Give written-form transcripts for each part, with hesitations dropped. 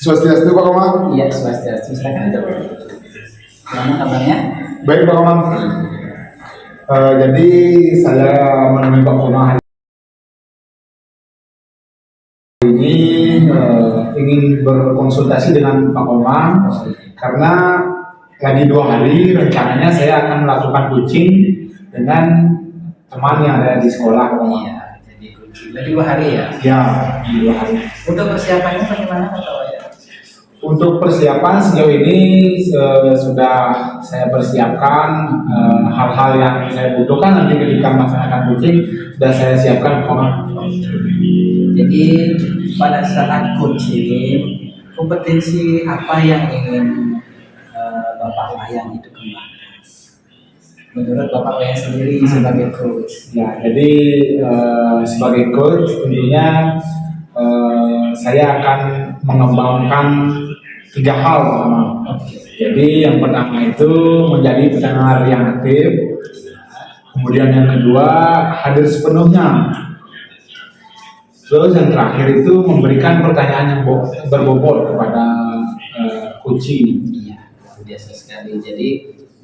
Swastiastu Pak Komang. Iya, swastiastu. Silakan aja. Gimana kabarnya? Baik Pak Komang. Jadi saya menemui Pak Komang hari ini ingin berkonsultasi dengan Pak Komang karena lagi 2 hari rencananya saya akan melakukan coaching dengan teman yang ada di sekolah Pak Komang. Iya, jadi coaching. Lagi 2 hari ya? Ya, 2 hari. Untuk persiapannya bagaimana Pak ya? Untuk persiapan sejauh ini sudah saya persiapkan hal-hal yang saya butuhkan nanti ketika melaksanakan coaching sudah saya siapkan Komang. Jadi pada saat coaching, kompetensi apa yang ingin Bapak Wayan itu kembangkan? Menurut Bapak Wayan sendiri sebagai coach. Ya, jadi sebagai coach tentunya saya akan mengembangkan 3 hal. Jadi yang pertama itu menjadi pendengar yang aktif, kemudian yang kedua hadir sepenuhnya, terus yang terakhir itu memberikan pertanyaan yang berbobot kepada coaching. Iya, biasa sekali. Jadi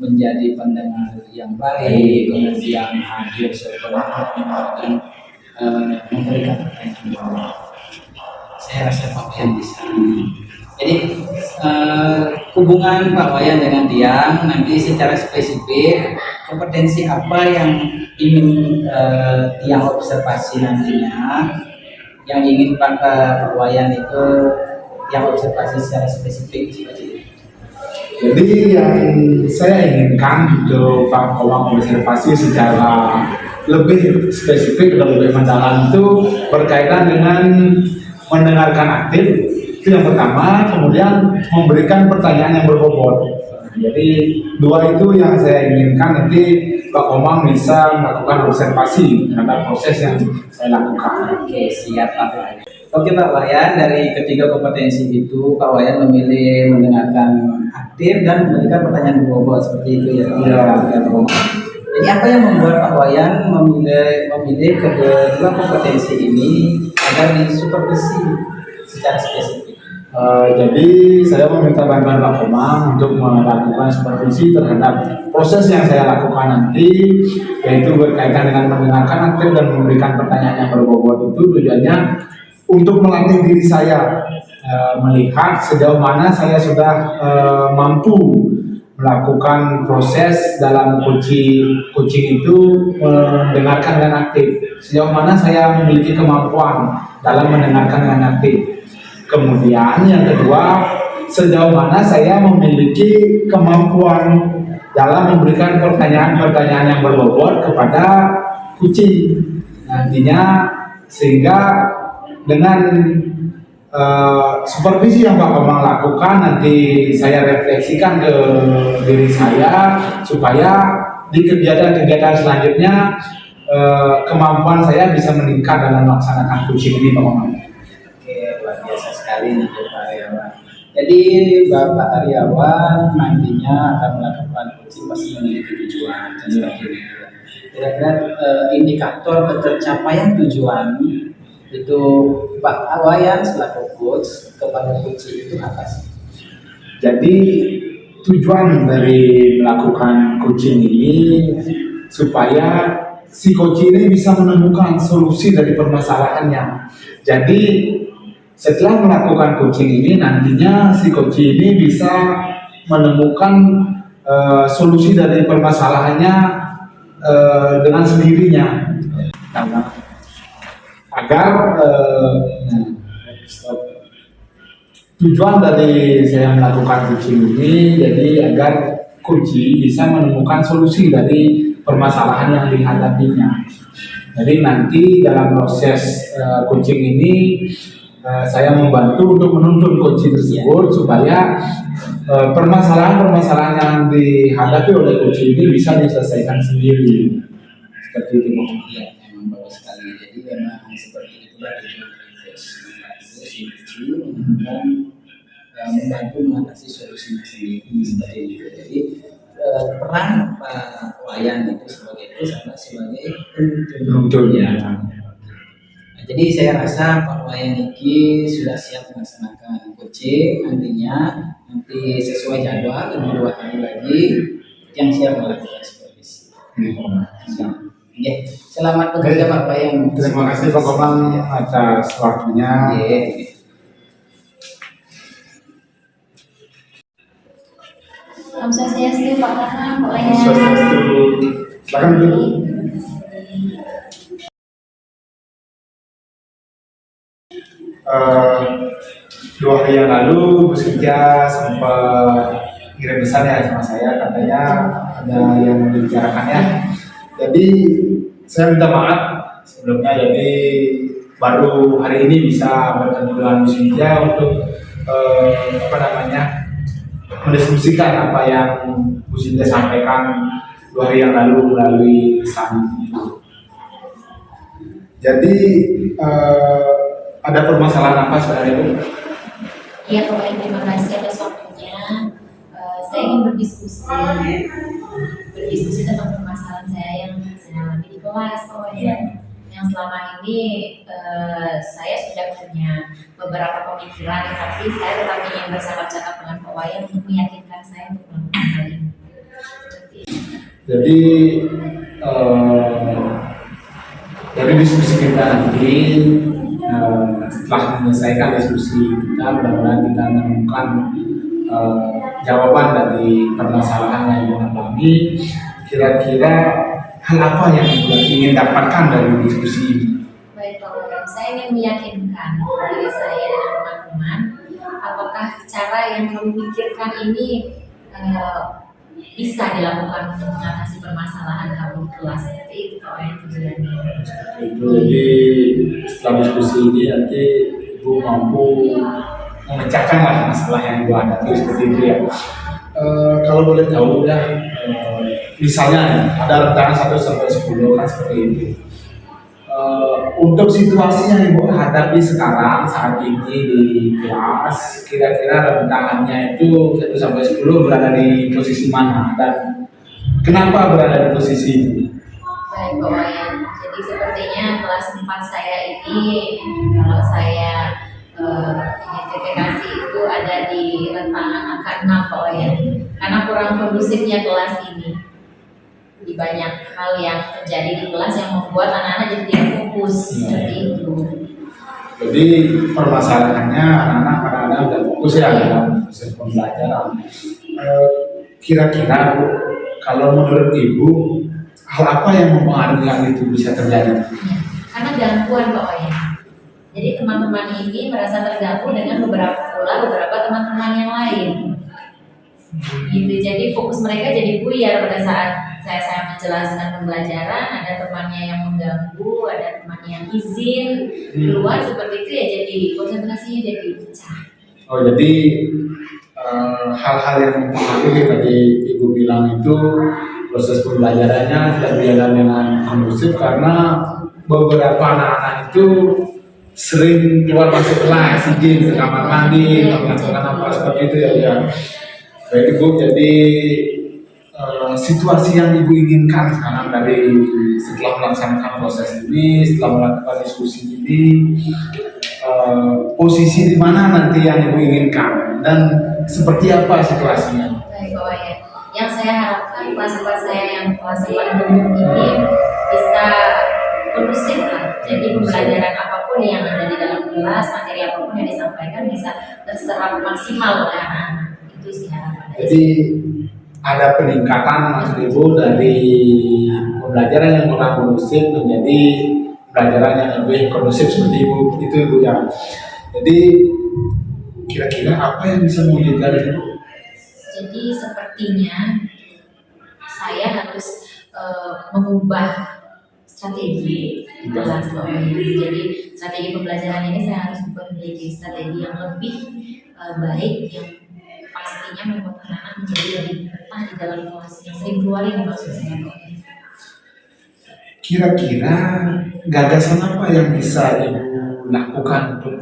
menjadi pendengar yang baik, kemudian hadir sepenuhnya dan memberikan pertanyaan. Saya rasa Pak Wayan bisa. Jadi hubungan Pak Wayan dengan Tiang nanti secara spesifik kompetensi apa yang ingin Tiang observasi nantinya, yang ingin Pak Wayan itu yang observasi secara spesifik. Jadi yang saya inginkan untuk Pak Komang observasi secara lebih spesifik dan lebih mendalam itu berkaitan dengan mendengarkan aktif, itu yang pertama, kemudian memberikan pertanyaan yang berbobot. Jadi 2 itu yang saya inginkan nanti Pak Komang bisa melakukan observasi terhadap proses yang saya lakukan. Oke, siap Pak Wayan. Oke Pak Wayan, dari ketiga kompetensi itu Pak Wayan memilih mendengarkan aktif dan memberikan pertanyaan berbobot seperti itu ya. Jadi apa yang membuat Pak Wayan memilih kedua kompetensi ini agar disupervisi secara spesifik? Jadi saya meminta bantuan Pak Komang untuk melakukan supervisi terhadap proses yang saya lakukan nanti, yaitu berkaitan dengan mendengarkan aktif dan memberikan pertanyaan yang berbobot. Itu tujuannya untuk melatih diri saya, melihat sejauh mana saya sudah mampu melakukan proses dalam coaching itu, mendengarkan dengan aktif. Sejauh mana saya memiliki kemampuan dalam mendengarkan dengan aktif. Kemudian yang kedua, sejauh mana saya memiliki kemampuan dalam memberikan pertanyaan-pertanyaan yang berbobot kepada coaching. Nantinya sehingga dengan supervisi yang Pak Komang lakukan nanti saya refleksikan ke diri saya supaya di kegiatan-kegiatan selanjutnya kemampuan saya bisa meningkat dalam melaksanakan coaching ini Pak Komang. Luar biasa sekali nih Pak Aryawan. Jadi Bapak Aryawan nantinya akan melakukan coaching pasti memiliki tujuan dan sebagainya. Kira-kira indikator ketercapaian tujuan itu Pak Wayan selaku coach kepada coaching itu apa sih? Jadi tujuan dari melakukan coaching ini supaya si coach ini bisa menemukan solusi dari permasalahannya. Jadi setelah melakukan coaching ini nantinya si coach ini bisa menemukan solusi dari permasalahannya dengan sendirinya, agar tujuan dari saya melakukan coaching ini jadi agar coach bisa menemukan solusi dari permasalahan yang dihadapinya. Jadi nanti dalam proses coaching ini saya membantu untuk menuntun coach tersebut supaya permasalahan-permasalahan yang dihadapi oleh coach ini bisa diselesaikan sendiri. Seperti itu. Ya, memang bagus sekali. Jadi memang seperti itulah tujuan dari coach membantu mengatasi solusinya sendiri seperti itu. Jadi peran Pak Wayan itu sebagai itu sama sebagai Betul ya. Nah, jadi saya rasa Pak Wayan ini sudah siap melaksanakan coaching, nantinya nanti sesuai jadwal lebih 2 hari lagi yang siap melakukan supervisi. Siap. Oke, selamat bekerja Pak Wayan. Terima kasih Pak Komang atas waktunya. Oke. Om Swastiastu, Pak Kakak, Pak Wayan. Swastiastu. Silakan dulu. Eh, 2 hari yang lalu Bu Sintia sempat kirim pesan ya sama saya, katanya ada yang dibicarakannya. Jadi saya minta maaf sebelumnya, jadi baru hari ini bisa bertemu dengan Bu Sintia untuk mendiskusikan apa yang Bu Sintia sampaikan 2 hari yang lalu melalui pesan itu. Jadi ada permasalahan apa sebenarnya Bu? Iya Pak Wayan, terima kasih atas waktunya. Saya ingin berdiskusi tentang permasalahan saya yang saya alami di kelas Pak Wayan. Yang selama ini saya sudah punya beberapa pemikiran, tapi saya tetap ingin bercakap-cakap dengan Pak Wayan untuk meyakinkan saya untuk melakukan hal ini. Seperti itu. Jadi dari diskusi kita nanti, setelah menyelesaikan diskusi kita, mudah-mudahan kita menemukan jawaban dari permasalahan yang dialami. Kira-kira hal apa yang ingin dapatkan dari diskusi ini? Baik Pak Wayan, saya ingin meyakinkan diri saya dan teman-teman, apakah cara yang kami pikirkan ini bisa dilakukan untuk mengatasi permasalahan kamu di kelas. Seperti itu Pak Wayan tujuannya. Itu jadi setelah diskusi ini nanti Ibu mampu memecahkan lah masalah yang Ibu hadapi seperti itu ya. Kalau boleh tahu ya, misalnya ada rentang 1 sampai 10 kan seperti itu. Untuk situasi yang Ibu hadapi sekarang saat ini di kelas, kira-kira rentangannya itu 1 sampai 10 berada di posisi mana dan kenapa berada di posisi itu? Baik Pak Wayan, jadi sepertinya kelas 4 saya ini, kalau saya identifikasi itu ada di rentangan angka 6 Pak Wayan, karena kurang kondusifnya kelas ini. Di banyak hal yang terjadi di kelas yang membuat anak-anak jadi tidak fokus. Seperti itu. Jadi permasalahannya anak-anak kadang-kadang tidak fokus ya dalam proses pembelajaran. Kira-kira Bu, kalau menurut Ibu, hal apa yang mempengaruhi hal itu bisa terjadi? Karena gangguan Pak Wayan. Jadi teman-teman ini merasa terganggu dengan beberapa teman-teman yang lain. Gitu. Jadi fokus mereka jadi buyar pada saat saya menjelaskan pembelajaran, ada temannya yang mengganggu, ada temannya yang izin keluar seperti itu ya, jadi konsentrasinya jadi pecah. Oh, jadi hal-hal yang mempengaruhi tadi Ibu bilang itu proses pembelajarannya tidak berjalan dengan kondusif karena beberapa anak-anak itu sering keluar masuk kelas, izin ke kamar mandi, melakukan apa seperti itu ya. Baik Ibu, jadi situasi yang Ibu inginkan sekarang dari setelah melaksanakan proses ini, setelah melakukan diskusi ini, posisi di mana nanti yang Ibu inginkan dan seperti apa situasinya? Baik Pak Wayan, yang saya harapkan kelas-kelas saya yang kelas 4 ini bisa kondusif lah. Jadi pembelajaran apapun yang ada di dalam kelas, materi apapun yang disampaikan bisa terserap maksimal oleh anak-anak. Itu sih harapan. Jadi ada peningkatan maksud Ibu dari pembelajaran yang kurang kondusif menjadi pembelajaran yang lebih kondusif seperti itu Ibu ya. Jadi kira-kira apa yang bisa mewujudkan itu? Jadi sepertinya saya harus mengubah strategi di kelas Pak Wayan. Jadi strategi pembelajaran ini saya harus ubah menjadi strategi yang lebih baik, yang pastinya membuat anak-anak menjadi lebih betah di dalam kelas, yang sering keluar ini maksud saya Pak Wayan. Kira-kira gagasan apa yang bisa Ibu lakukan untuk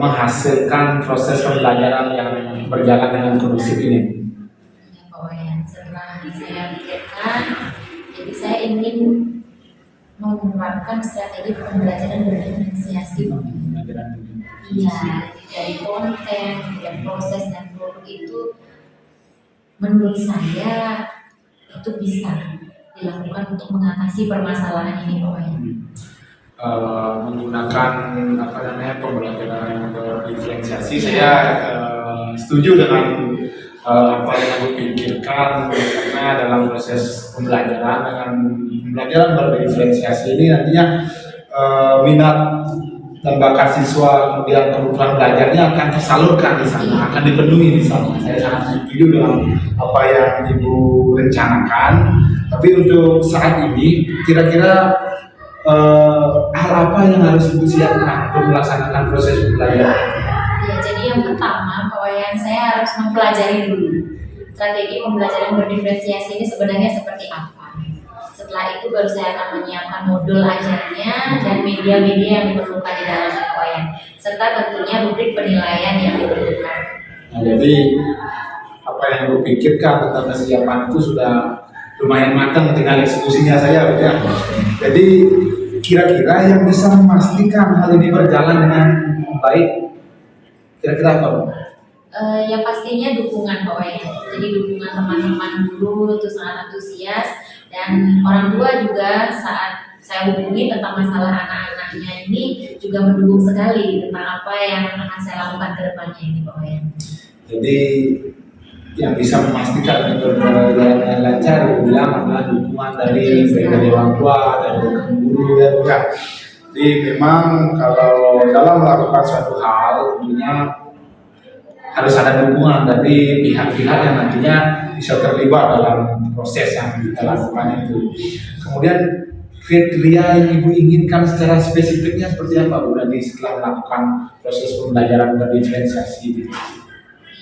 menghasilkan proses pembelajaran yang berjalan dengan kondusif ini? Ya Pak Wayan, setelah ingin menerapkan strategi pembelajaran berdiferensiasi. Iya, dari konten, dan proses dan produk itu menurut saya itu bisa dilakukan untuk mengatasi permasalahan ini Pak Wayan. Menggunakan pembelajaran yang berdiferensiasi, saya setuju dengan apa yang aku pikirkan, karena dalam proses pembelajaran berdiferensiasi ini nantinya minat dan bakat siswa, kemudian kebutuhan belajarnya akan tersalurkan di sana, akan dipenuhi di sana. Saya sangat setuju dengan apa yang Ibu rencanakan. Tapi untuk saat ini, kira-kira hal apa yang harus Ibu siapkan untuk melaksanakan proses pembelajaran? Ya, jadi yang pertama, Pak Wayan, saya harus mempelajari dulu strategi pembelajaran berdiferensiasi ini sebenarnya seperti apa. Setelah itu baru saya akan menyiapkan modul ajarnya dan media-media yang diperlukan di dalamnya Pak Wayan, serta tentunya rubrik penilaian yang diperlukan. Nah, jadi apa yang Ibu pikirkan tentang kesiapan itu sudah lumayan matang, tinggal eksekusinya saya, ya. Jadi kira-kira yang bisa memastikan hal ini berjalan dengan baik, kira-kira apa, Bu? Yang pastinya dukungan Pak Wayan. Jadi dukungan teman-teman guru itu sangat antusias, dan orang tua juga saat saya hubungi tentang masalah anak-anaknya ini juga mendukung sekali tentang apa yang akan saya lakukan ke depannya ini Pak Wayan. Jadi yang bisa memastikan itu berjalan dengan lancar, bilang adalah dukungan dari orang tua, dari guru, ya. Jadi memang kalau dalam melakukan suatu hal, tentunya harus ada dukungan dari pihak-pihak yang nantinya bisa terlibat dalam proses yang kita lakukan itu. Kemudian kriteria yang Ibu inginkan secara spesifiknya seperti apa, Bu, nanti setelah melakukan proses pembelajaran berdiferensiasi?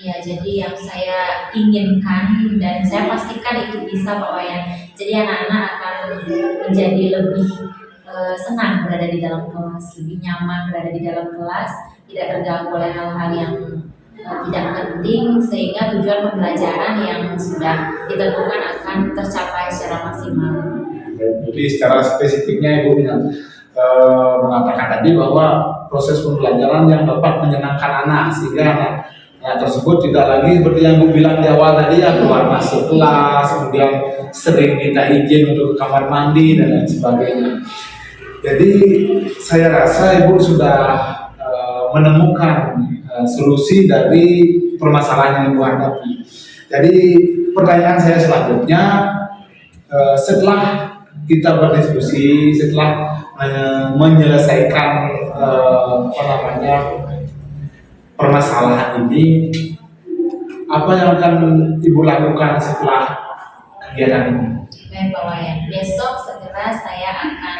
Ya, jadi yang saya inginkan dan saya pastikan itu bisa Pak Wayan. Jadi anak-anak akan menjadi lebih senang berada di dalam kelas, lebih nyaman berada di dalam kelas, tidak terganggu oleh hal-hal yang tidak penting, sehingga tujuan pembelajaran yang sudah ditentukan akan tercapai secara maksimal. Jadi secara spesifiknya Ibu mengatakan tadi bahwa proses pembelajaran yang dapat menyenangkan anak, sehingga anak tersebut tidak lagi seperti yang Bu bilang di awal tadi, ya, keluar masuk kelas, kemudian sering minta izin untuk ke kamar mandi dan lain sebagainya. Jadi saya rasa Ibu sudah menemukan solusi dari permasalahan yang Ibu hadapi. Jadi pertanyaan saya selanjutnya, setelah kita berdiskusi, setelah menyelesaikan permasalahan ini, apa yang akan Ibu lakukan setelah kegiatan ini? Baik Pak Wayan, besok segera saya akan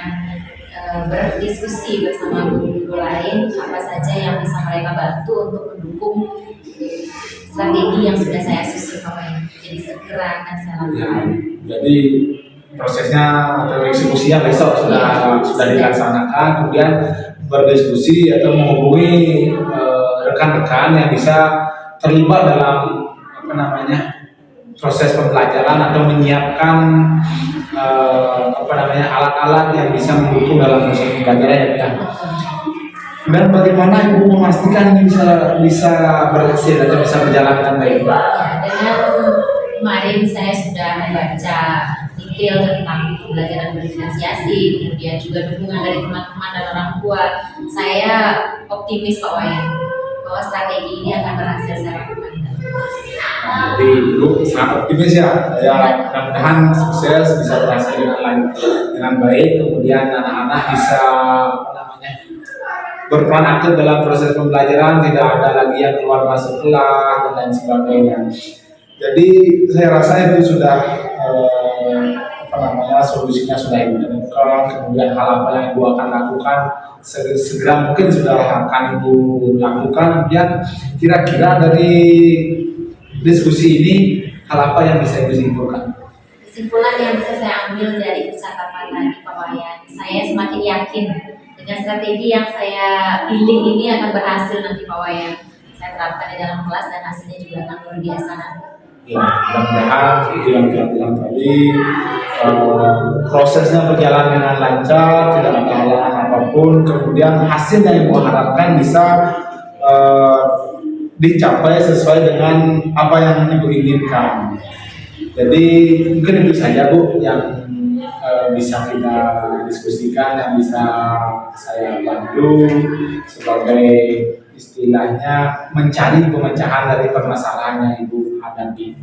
berdiskusi bersama guru-guru lain apa saja yang bisa mereka bantu untuk mendukung strategi yang sudah saya susun Pak Wayan. Jadi segera akan saya lakukan. Ya, jadi prosesnya atau eksekusinya besok sudah dilaksanakan, kemudian berdiskusi atau menghubungi rekan-rekan yang bisa terlibat dalam proses pembelajaran atau menyiapkan alat-alat yang bisa mendukung dalam proses pembelajaran, ya. Dan bagaimana Ibu memastikan ini bisa berhasil atau bisa berjalan dengan baik? Dengan kemarin saya sudah membaca detail tentang pembelajaran berdiferensiasi, kemudian juga dukungan dari teman-teman dan orang tua, saya optimis Pak Wayan bahwa strategi ini akan berhasil saya lakukan. Jadi Ibu sangat optimis, ya. Ya, mudah-mudahan sukses, bisa berhasil dengan baik, kemudian anak-anak bisa berperan aktif dalam proses pembelajaran, tidak ada lagi yang keluar masuk kelas dan lain sebagainya. Jadi saya rasa itu sudah solusinya sudah Ibu temukan, kemudian hal apa yang Ibu akan lakukan segera mungkin sudah akan Ibu lakukan. Kemudian kira-kira dari diskusi ini hal apa yang bisa Ibu simpulkan? Kesimpulan yang bisa saya ambil dari percakapan tadi Pak Wayan, saya semakin yakin dengan strategi yang saya pilih ini akan berhasil nanti Pak Wayan. Saya terapkan di dalam kelas dan hasilnya juga akan luar biasa nanti. Ya, mudah-mudahan itu yang kita bilang tadi, prosesnya berjalan dengan lancar, tidak ada halangan apapun, kemudian hasil yang Ibu harapkan bisa dicapai sesuai dengan apa yang Ibu inginkan. Jadi mungkin itu saja Bu yang bisa kita diskusikan, yang bisa saya bantu sebagai istilahnya mencari pemecahan dari permasalahan yang Ibu hadapi.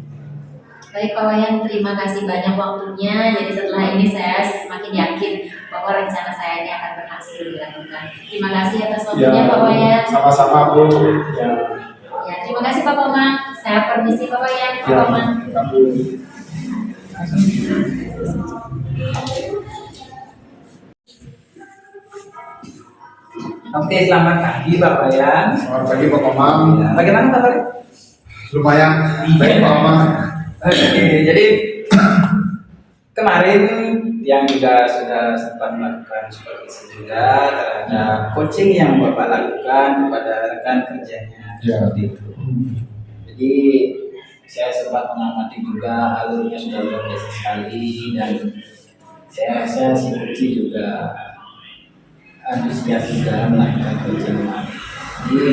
Baik Pak Wayan, terima kasih banyak waktunya. Jadi setelah ini saya semakin yakin bahwa rencana saya ini akan berhasil dilakukan. Terima kasih atas waktunya Pak Wayan. Sama-sama Bu. Ya. Ya, terima kasih Pak Komang. Saya permisi Pak Wayan, Pak Ya, Komang. Oke, selamat pagi Pak Wayan. Selamat pagi Pak Komang. Ya, bagaimana kabar? Lumayan baik Pak Komang. Oke, jadi kemarin yang juga sudah sempat melakukan supervisi juga terhadap coaching yang Bapak lakukan kepada rekan kerjanya. Ya. Seperti itu. Jadi saya sempat mengamati juga alurnya sudah luar biasa sekali dan saya rasa si Coach juga antusias juga melakukan coaching kemarin. Jadi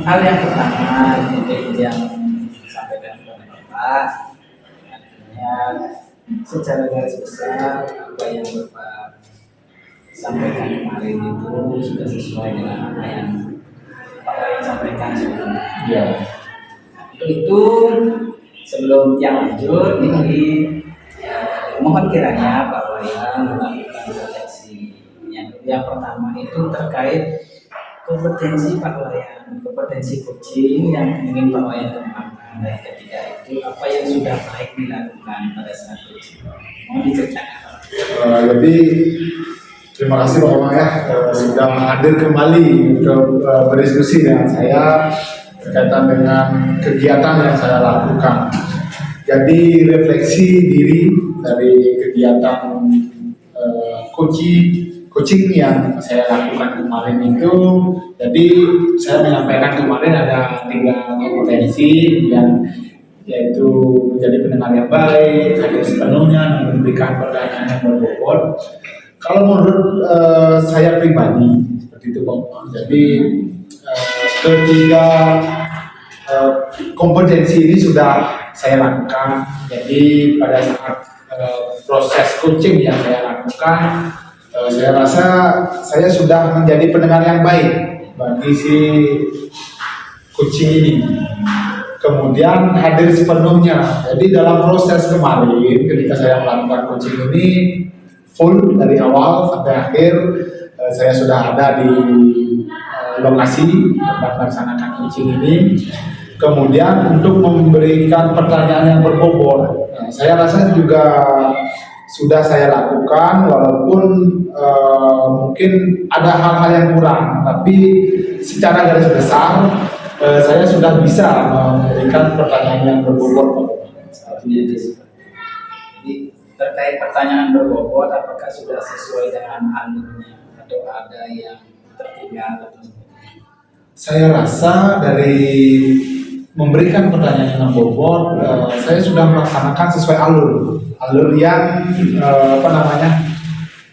hal yang pertama itu yang sampaikan kepada Bapak, artinya secara garis besar apa yang Bapak sampaikan kemarin itu sudah sesuai dengan apa yang Bapak yang sampaikan sebelumnya. Ya. Itu sebelum yang lanjut ini mohon kiranya Pak Wayan melakukan seleksi. Yang pertama itu terkait kompetensi Pak Wayan, kompetensi coaching yang ingin Pak Wayan kembangkan. Dan ketiga itu apa yang sudah baik dilakukan pada saat coaching. Mohon diceritakan. Jadi terima kasih Pak Komang ya sudah hadir kembali untuk berdiskusi dengan saya berkaitan dengan kegiatan yang saya lakukan. Jadi refleksi diri dari kegiatan coaching yang saya lakukan kemarin itu, jadi saya menyampaikan kemarin ada 3 kompetensi yang yaitu menjadi pendengar yang baik, hadir sepenuhnya, memberikan pertanyaan yang berbobot. Kalau menurut saya pribadi seperti itu Pak. Jadi ketiga kompetensi ini sudah saya lakukan. Jadi pada saat proses coaching yang saya lakukan, saya rasa saya sudah menjadi pendengar yang baik bagi si coaching ini. Kemudian hadir sepenuhnya. Jadi dalam proses kemarin ketika saya melakukan coaching ini full dari awal sampai akhir, saya sudah ada di lokasi tempat melaksanakan coaching ini. Kemudian untuk memberikan pertanyaan yang berbobot, saya rasa juga sudah saya lakukan walaupun mungkin ada hal-hal yang kurang, tapi secara garis besar saya sudah bisa memberikan pertanyaan yang berbobot. Jadi terkait pertanyaan berbobot, apakah sudah sesuai dengan alurnya atau ada yang tertinggal atau Saya rasa dari memberikan pertanyaan yang berbobot, saya sudah melaksanakan sesuai alur yang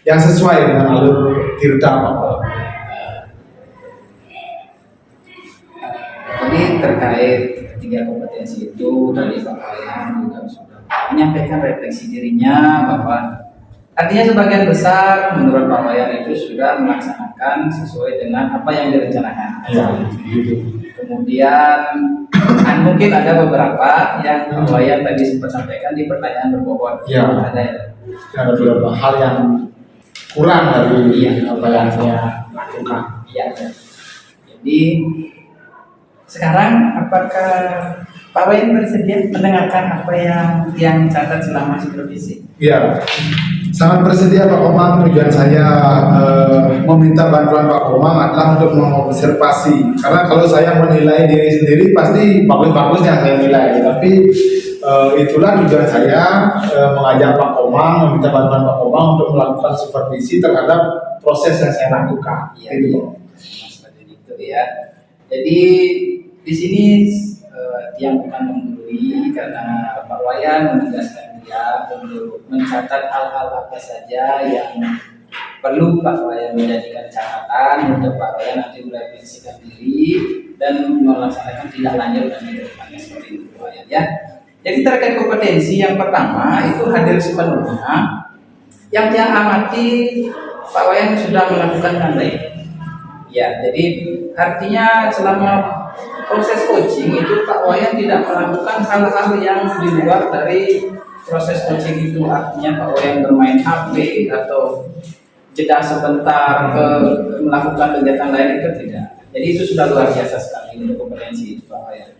yang sesuai dengan alur Tirta Pak. Jadi terkait 3 kompetensi itu tadi Pak Wayan juga sudah menyampaikan refleksi dirinya bahwa artinya sebagian besar menurut Pak Wayan itu sudah melaksanakan sesuai dengan apa yang direncanakan. Ya, gitu. Kemudian mungkin ada beberapa yang Pak Wayan tadi sempat sampaikan di pertanyaan berbobot. Ya. Ada ya. Ada beberapa hal yang kurang dari apa yang saya lakukan. Iya. Jadi sekarang apakah Pak Wayan bersedia mendengarkan apa yang catat selama supervisi? Iya, sangat bersedia Pak Komang. Tujuan saya meminta bantuan Pak Komang adalah untuk mengobservasi. Karena kalau saya menilai diri sendiri pasti bagus-bagusnya saya nilai. Tapi itulah tujuan saya mengajak Pak Komang, meminta bantuan Pak Komang untuk melakukan supervisi terhadap proses yang saya lakukan. Iya, Gitu. seperti itu ya. Jadi di sini yang bukan menggurui karena Pak Wayan menegaskan dia untuk mencatat hal-hal apa saja yang perlu Pak Wayan menjadikan catatan untuk Pak Wayan nanti merefleksikan diri dan melaksanakan tindak lanjut nanti ke depannya seperti itu Pak Wayan ya. Jadi terkait kompetensi yang pertama itu hadir sepenuhnya. Yang dia amati Pak Wayan sudah melakukan dengan baik. Ya, jadi artinya selama proses coaching itu Pak Wayan tidak melakukan hal-hal yang di luar dari proses coaching itu. Artinya Pak Wayan bermain HP atau jeda sebentar ke melakukan kegiatan lain itu tidak. Jadi itu sudah luar biasa sekali untuk kompetensi itu Pak Wayan.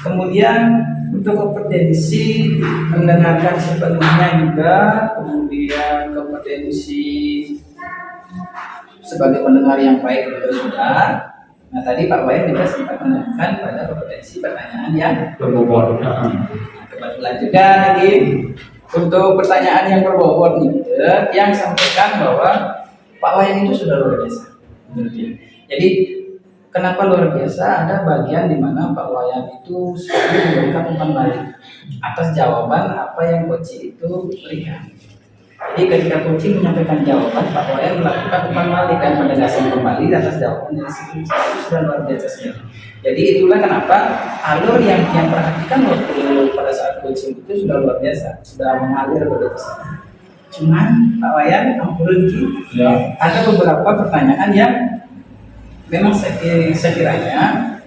Kemudian untuk kompetensi mendengarkan sepenuhnya juga, kemudian kompetensi sebagai pendengar yang baik juga sudah. Nah tadi Pak Wayan juga sempat menemukan pada kompetensi pertanyaan yang berbobot. Kebetulan juga lagi untuk pertanyaan yang berbobot nih, yang sampaikan bahwa Pak Wayan itu sudah luar biasa. Jadi kenapa luar biasa? Ada bagian di mana Pak Wayan itu selalu memberikan umpan balik atas jawaban apa yang coach itu berikan. Jadi ketika coaching menyampaikan jawaban, Pak Wayan melakukan umpan balik dan penegasan kembali atas jawaban dari si coach itu sudah luar biasa sekali. Jadi itulah kenapa alur yang perhatikan waktu pada saat coaching itu sudah luar biasa, sudah mengalir begitu. Cuman Pak Wayan ampun Ya. ada beberapa pertanyaan yang memang sekiranya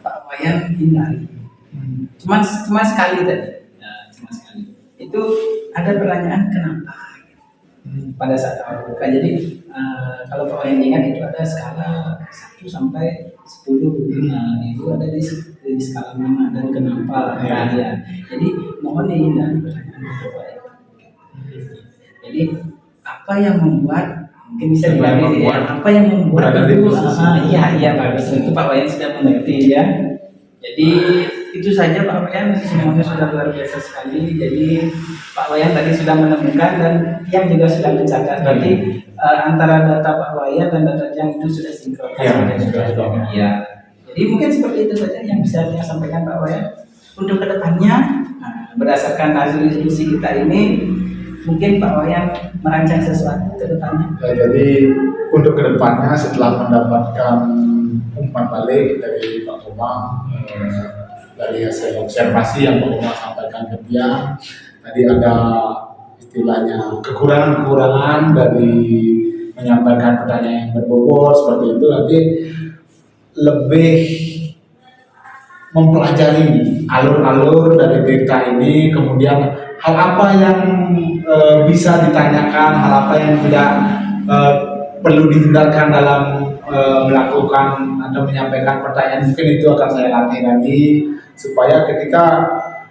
Pak Wayan hindari. Cuma sekali tadi. Nah, cuma sekali. Itu ada pertanyaan kenapa pada saat awal buka. Jadi kalau Pak Wayan ingat itu ada skala 1 sampai 10. Nah, itu ada di skala mana dan kenapa lah ya. Jadi mohon dihindari pertanyaan itu Pak Wayan. Jadi apa yang membuat mungkin bisa dibantu ya, apa yang membuat berada di posisi iya bagus itu Pak Wayan sudah mengerti ya. Jadi itu saja Pak Wayan, semuanya sudah luar biasa sekali. Jadi Pak Wayan tadi sudah menemukan dan yang juga sudah mencatat. Berarti antara data Pak Wayan dan data yang itu sudah sinkron. Ya. Jadi mungkin seperti itu saja yang bisa saya sampaikan Pak Wayan. Untuk kedepannya, berdasarkan hasil diskusi kita ini, mungkin Pak Wayan merancang sesuatu ke depannya. Ya, jadi untuk kedepannya setelah mendapatkan umpan balik dari Pak Komang, dari hasil observasi yang Pak Komang sampaikan ke dia, tadi ada istilahnya kekurangan-kekurangan dari menyampaikan pertanyaan yang berbobot seperti itu, nanti lebih mempelajari alur-alur dari data ini, kemudian hal apa yang bisa ditanyakan, hal apa yang tidak perlu dihindarkan dalam melakukan atau menyampaikan pertanyaan. Mungkin itu akan saya latih lagi supaya ketika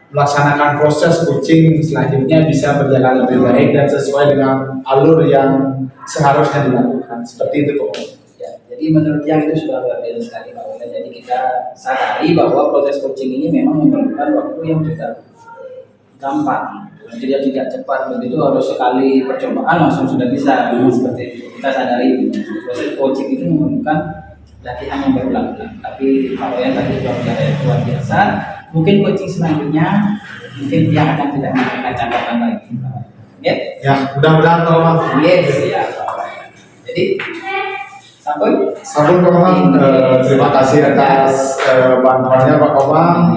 melaksanakan proses coaching selanjutnya bisa berjalan lebih baik dan sesuai dengan alur yang seharusnya dilakukan. Seperti itu Pak. Ya, jadi menurut yang itu sudah luar biasa sekali Pak Wayan. Jadi kita sadari bahwa proses coaching ini memang memerlukan waktu yang tidak gampang. Jadi tidak cepat begitu, harus sekali percobaan langsung sudah bisa. Seperti itu kita sadari proses coaching itu memerlukan latihan yang berulang-ulang. Tapi Pak Wayan tadi luar biasa. Mungkin coaching selanjutnya mungkin dia akan tidak memberikan catatan lagi. Ya, Ya, mudah-mudahan Pak Komang. yes ya Pak Wayan. Jadi Sampun Pak Komang, terima kasih atas bantuannya Pak Komang.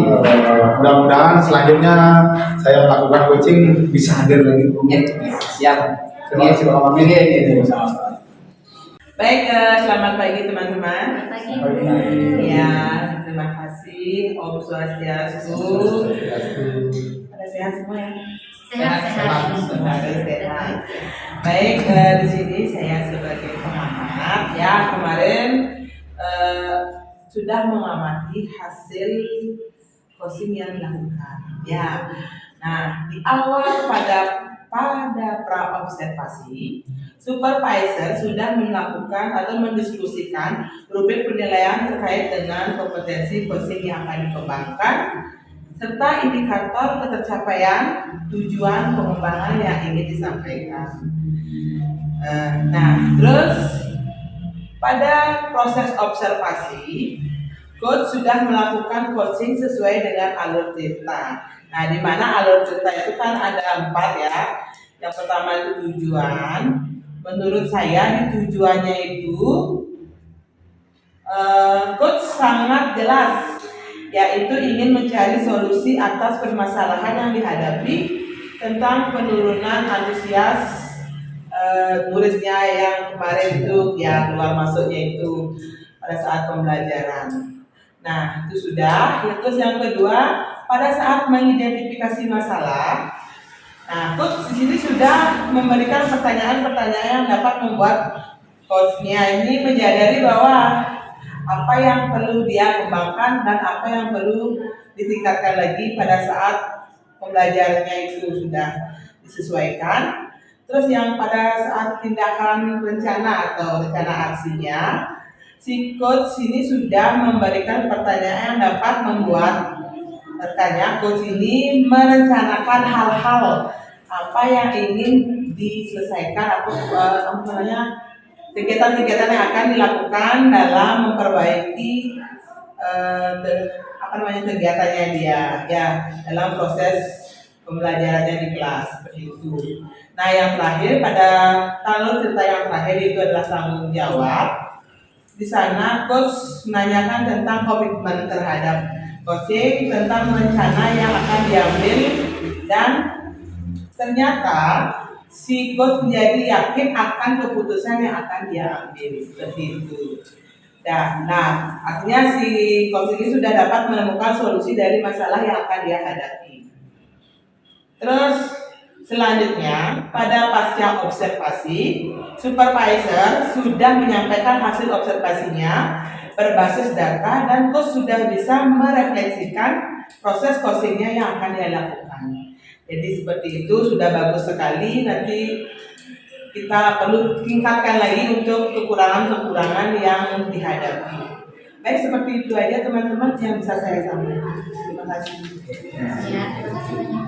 Mudah-mudahan selanjutnya saya melakukan coaching bisa hadir lagi. ya, siap. Terima kasih Pak Komang. Ini sama-sama. Baik, selamat pagi teman-teman. Pagi. Ya, terima kasih. Om Swastiastu. Pada sehat semua ya? Sehat. Sehat. Baik, di sini saya sebagai pengamat ya kemarin sudah mengamati hasil coaching yang dilakukan. Ya, nah di awal pada pra observasi, supervisor sudah melakukan atau mendiskusikan rubrik penilaian terkait dengan kompetensi coaching yang akan dikembangkan serta indikator ketercapaian tujuan pengembangan yang ingin disampaikan. Nah, terus pada proses observasi, coach sudah melakukan coaching sesuai dengan alur data. Nah, di mana alur cerita itu kan ada 4 ya. Yang pertama itu tujuan. Menurut saya di tujuannya itu coach sangat jelas, yaitu ingin mencari solusi atas permasalahan yang dihadapi tentang penurunan antusias muridnya yang kemarin itu ya keluar masuknya itu pada saat pembelajaran. Nah, itu sudah. Terus yang kedua, pada saat mengidentifikasi masalah, nah coach di sini sudah memberikan pertanyaan-pertanyaan yang dapat membuat coachnya ini menyadari bahwa apa yang perlu dia kembangkan dan apa yang perlu ditingkatkan lagi pada saat pembelajarannya itu sudah disesuaikan. Terus yang pada saat tindakan rencana atau rencana aksinya, si coach ini sudah memberikan pertanyaan yang dapat membuat rekannya coach ini merencanakan hal-hal apa yang ingin diselesaikan atau kegiatan-kegiatan yang akan dilakukan dalam memperbaiki kegiatannya dia ya dalam proses pembelajarannya di kelas seperti itu. Nah, yang terakhir kalau cerita yang terakhir itu adalah tanggung jawab. Di sana coach menanyakan tentang komitmen terhadap coaching, tentang rencana yang akan diambil, dan ternyata si coach menjadi yakin akan keputusan yang akan dia ambil seperti itu. Nah, artinya si coach ini sudah dapat menemukan solusi dari masalah yang akan dia hadapi. Terus selanjutnya pada pasca observasi, supervisor sudah menyampaikan hasil observasinya berbasis data dan coach sudah bisa merefleksikan proses coachingnya yang akan dia lakukan. Jadi seperti itu sudah bagus sekali. Nanti kita perlu tingkatkan lagi untuk kekurangan-kekurangan yang dihadapi. Baik, seperti itu aja teman-teman yang bisa saya sampaikan. Terima kasih. Ya, terima kasih banyak.